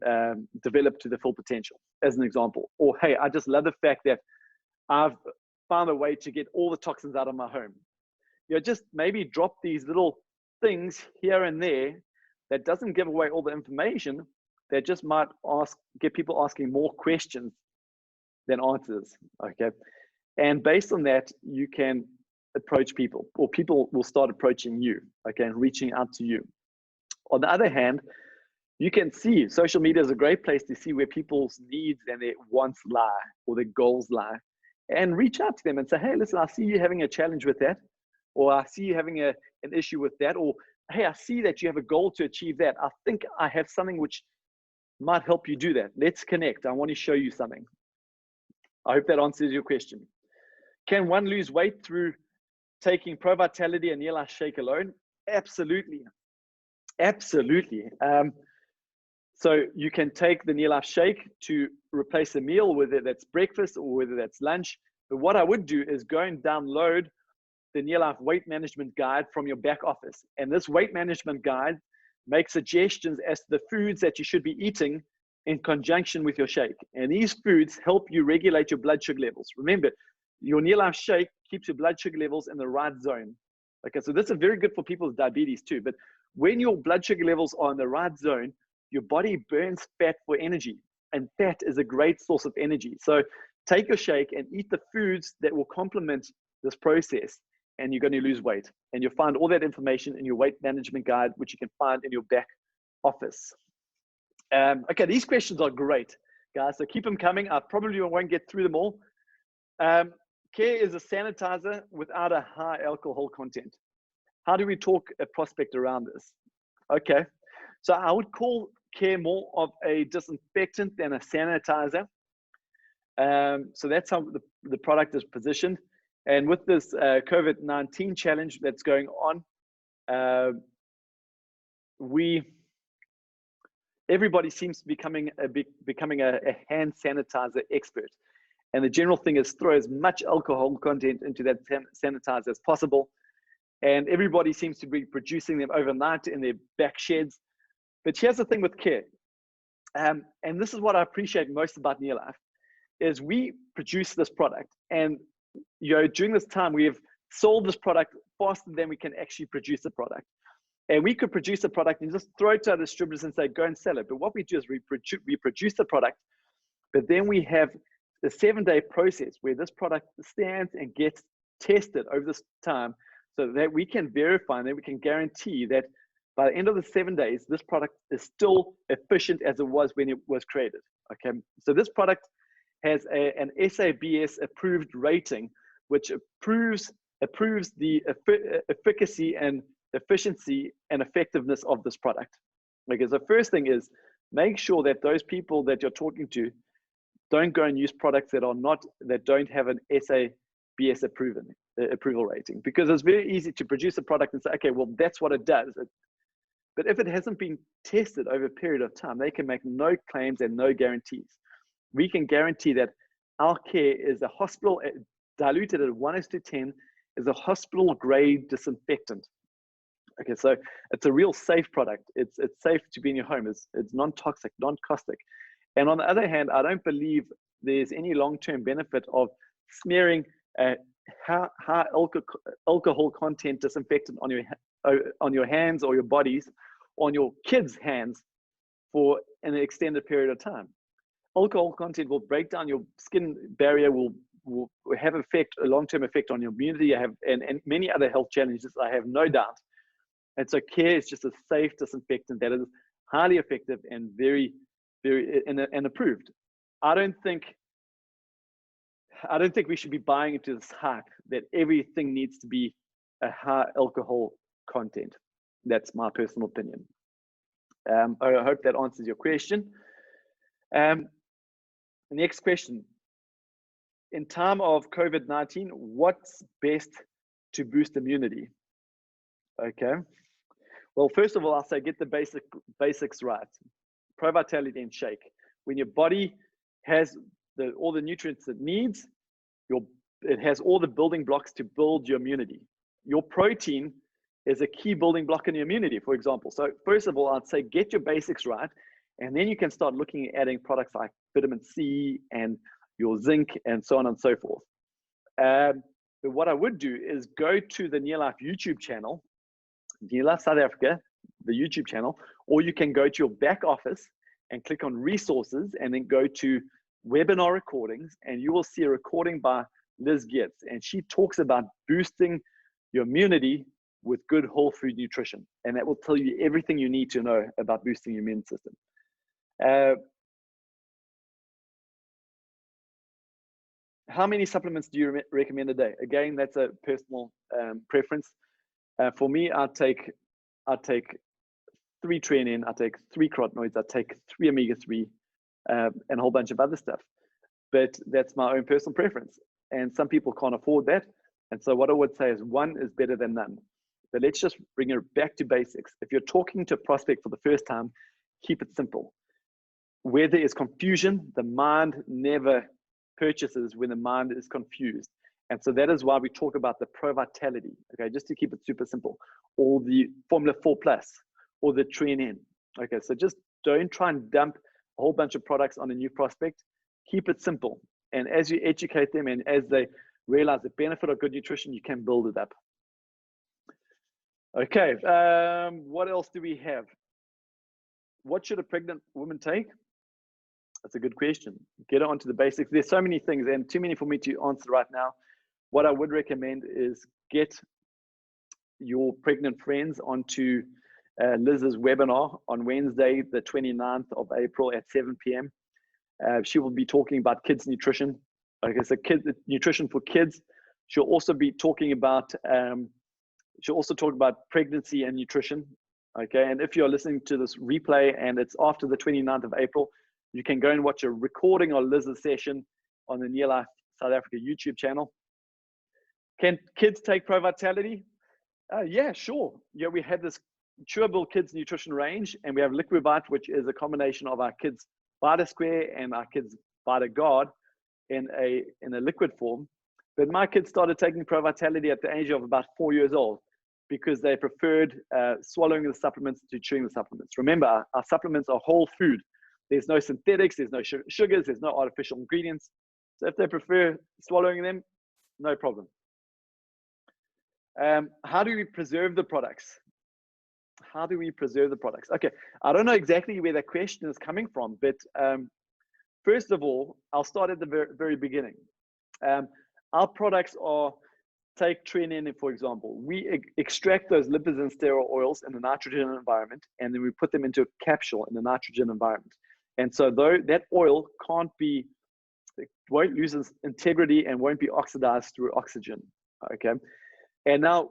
develop to the full potential, as an example. Or, hey, I just love the fact that I've found a way to get all the toxins out of my home. Just maybe drop these little things here and there that doesn't give away all the information, that just might get people asking more questions than answers. Okay. And based on that, you can approach people, or people will start approaching you, okay, and reaching out to you. On the other hand, you can see social media is a great place to see where people's needs and their wants lie, or their goals lie, and reach out to them and say, hey, listen, I see you having a challenge with that, or I see you having an issue with that, or hey, I see that you have a goal to achieve that. I think I have something which might help you do that. Let's connect. I want to show you something. I hope that answers your question. Can one lose weight through taking Pro Vitality and NeoLife Shake alone? Absolutely. Absolutely. So you can take the NeoLife Shake to replace a meal, whether that's breakfast or whether that's lunch. But what I would do is go and download the NeoLife Weight Management Guide from your back office. And this weight management guide makes suggestions as to the foods that you should be eating in conjunction with your shake. And these foods help you regulate your blood sugar levels. Remember, your NeoLife Shake keeps your blood sugar levels in the right zone. Okay, so this is very good for people with diabetes too. But when your blood sugar levels are in the right zone, your body burns fat for energy. And fat is a great source of energy. So take your shake and eat the foods that will complement this process, and you're going to lose weight. And you'll find all that information in your weight management guide, which you can find in your back office. Okay, these questions are great, guys, so keep them coming. I probably won't get through them all. Care is a sanitizer without a high alcohol content. How do we talk a prospect around this? Okay, so I would call Care more of a disinfectant than a sanitizer. So that's how the product is positioned. And with this COVID-19 challenge that's going on, everybody seems to be becoming a hand sanitizer expert. And the general thing is throw as much alcohol content into that sanitizer as possible. And everybody seems to be producing them overnight in their back sheds. But here's the thing with Care. And this is what I appreciate most about NeoLife, is we produce this product. And during this time, we have sold this product faster than we can actually produce the product. And we could produce a product and just throw it to our distributors and say, go and sell it. But what we do is we produce the product, but then we have the 7-day process where this product stands and gets tested over this time so that we can verify and then we can guarantee that by the end of the 7 days, this product is still efficient as it was when it was created. Okay, so this product has an SABS approved rating, which approves the efficacy and efficiency and effectiveness of this product. Because the first thing is make sure that those people that you're talking to don't go and use products that don't have an SABS approval rating, because it's very easy to produce a product and say, okay, well, that's what it does. But if it hasn't been tested over a period of time, they can make no claims and no guarantees. We can guarantee that our Care is a hospital, diluted at 1:10, is a hospital grade disinfectant. Okay, so it's a real safe product. It's safe to be in your home. It's non-toxic, non-caustic. And on the other hand, I don't believe there's any long-term benefit of smearing a high alcohol content disinfectant on your hands or your bodies, on your kids' hands for an extended period of time. Alcohol content will break down your skin barrier, will have a long-term effect on your immunity, and many other health challenges, I have no doubt. And so Care is just a safe disinfectant that is highly effective and very, very and approved. I don't think we should be buying into this hype that everything needs to be a high alcohol content. That's my personal opinion. I hope that answers your question. Next question. In time of COVID-19, what's best to boost immunity? Okay. Well, first of all, I'll say get the basics right. Pro Vitality and shake. When your body has all the nutrients it needs, it has all the building blocks to build your immunity. Your protein is a key building block in your immunity, for example. So first of all, I'd say get your basics right, and then you can start looking at adding products like vitamin C and your zinc and so on and so forth. But what I would do is go to the NeoLife YouTube channel, NeoLife South Africa, the YouTube channel, or you can go to your back office and click on resources and then go to webinar recordings, and you will see a recording by Liz Geertz, and she talks about boosting your immunity with good whole food nutrition, and that will tell you everything you need to know about boosting your immune system. How many supplements do you recommend a day? Again, that's a personal preference. For me, I take 3 treanin, I take 3 carotenoids, I take 3 omega-3, and a whole bunch of other stuff. But that's my own personal preference. And some people can't afford that. And so what I would say is 1 is better than none. But let's just bring it back to basics. If you're talking to a prospect for the first time, keep it simple. Where there is confusion, the mind never purchases when the mind is confused. And so that is why we talk about the Pro Vitality, okay, just to keep it super simple, or the Formula 4 Plus, or the Trein. Okay, so just don't try and dump a whole bunch of products on a new prospect. Keep it simple. And as you educate them and as they realize the benefit of good nutrition, you can build it up. Okay, what else do we have? What should a pregnant woman take? That's a good question. Get on to the basics. There's so many things and too many for me to answer right now. What I would recommend is get your pregnant friends onto Liz's webinar on Wednesday, the 29th of April at 7 p.m. She will be talking about kids nutrition. Okay, so nutrition for kids. She'll also be talking about, she'll also talk about pregnancy and nutrition. Okay, and if you're listening to this replay and it's after the 29th of April, you can go and watch a recording of Liz's session on the NeoLife South Africa YouTube channel. Can kids take Pro Vitality? Yeah, sure. Yeah, we have this chewable kids nutrition range, and we have Liquibite, which is a combination of our kids Vita Square and our kids Vita Guard in a liquid form. But my kids started taking Pro Vitality at the age of about 4 years old because they preferred swallowing the supplements to chewing the supplements. Remember, our supplements are whole food. There's no synthetics, there's no sugars, there's no artificial ingredients. So if they prefer swallowing them, no problem. How do we preserve the products? How do we preserve the products? Okay, I don't know exactly where that question is coming from, but first of all, I'll start at the very beginning. Our products are, take treanin, for example. We extract those lipids and steroid oils in the nitrogen environment, and then we put them into a capsule in the nitrogen environment. And so though that oil won't lose its integrity and won't be oxidized through oxygen, okay? And now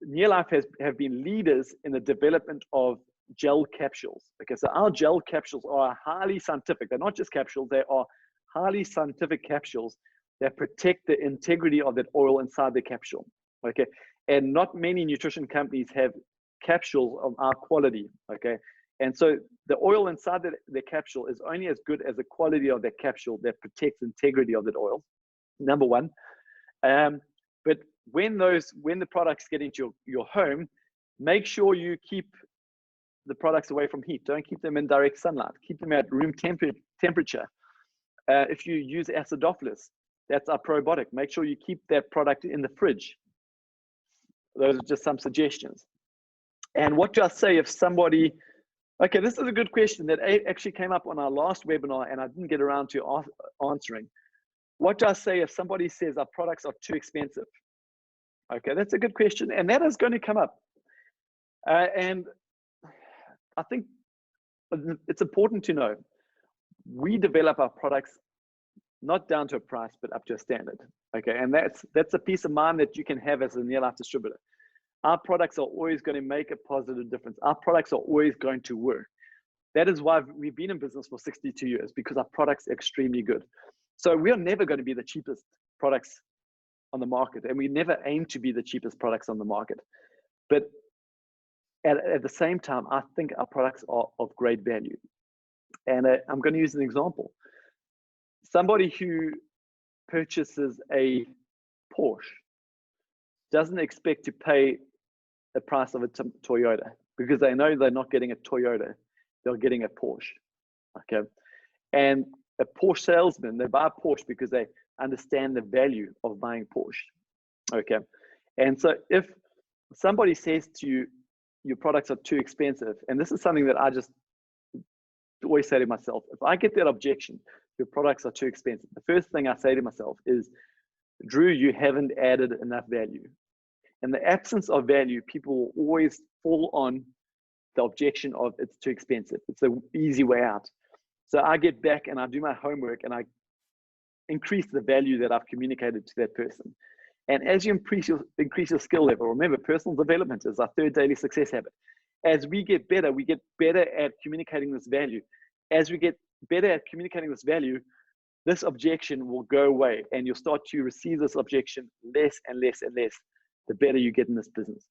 NeoLife have been leaders in the development of gel capsules. Okay, so our gel capsules are highly scientific. They're not just capsules, they are highly scientific capsules that protect the integrity of that oil inside the capsule. Okay, and not many nutrition companies have capsules of our quality. Okay, and so the oil inside the capsule is only as good as the quality of that capsule that protects integrity of that oil, number one. But when the products get into your home, make sure you keep the products away from heat. Don't keep them in direct sunlight. Keep them at room temperature. If you use acidophilus, that's our probiotic. Make sure you keep that product in the fridge. Those are just some suggestions. And what do I say if somebody, okay, this is a good question that actually came up on our last webinar and I didn't get around to answering. What do I say if somebody says our products are too expensive? Okay, that's a good question, and that is going to come up. And I think it's important to know we develop our products not down to a price, but up to a standard. Okay, and that's a peace of mind that you can have as a NeoLife distributor. Our products are always going to make a positive difference. Our products are always going to work. That is why we've been in business for 62 years, because our products are extremely good. So we are never going to be the cheapest products on the market, and we never aim to be the cheapest products on the market. But at the same time, I think our products are of great value. And I'm going to use an example. Somebody who purchases a Porsche doesn't expect to pay the price of a Toyota, because they know they're not getting a Toyota, they're getting a Porsche. Okay, and a Porsche salesman, they buy a Porsche because they understand the value of buying Porsche. Okay, and so if somebody says to you, your products are too expensive, and this is something that I just always say to myself, if I get that objection, your products are too expensive, the first thing I say to myself is, Drew, you haven't added enough value. In the absence of value, people will always fall on the objection of it's too expensive. It's an easy way out. So I get back and I do my homework and I increase the value that I've communicated to that person. And as you increase your skill level, remember, personal development is our third daily success habit. As we get better at communicating this value. As we get better at communicating this value, this objection will go away, and you'll start to receive this objection less and less and less, the better you get in this business.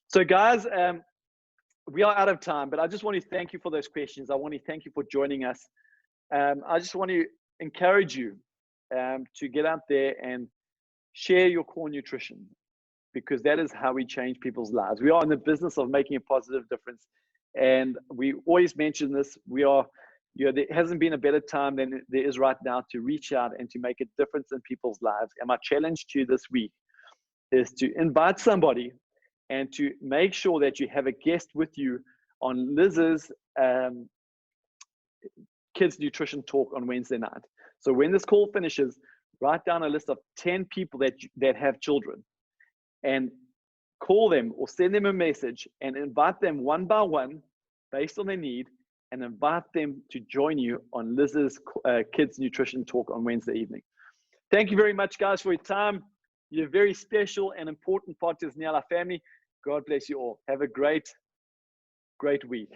So guys, we are out of time, but I just want to thank you for those questions. I want to thank you for joining us. I just want to encourage you to get out there and share your core nutrition, because that is how we change people's lives. We are in the business of making a positive difference. And we always mention this. We are, there hasn't been a better time than there is right now to reach out and to make a difference in people's lives. And my challenge to you this week is to invite somebody and to make sure that you have a guest with you on Liz's Kids Nutrition Talk on Wednesday night. So when this call finishes, write down a list of 10 people that have children and call them or send them a message and invite them one by one based on their need, and invite them to join you on Liz's Kids Nutrition Talk on Wednesday evening. Thank you very much, guys, for your time. You're a very special and important part of this NeoLife family. God bless you all. Have a great week.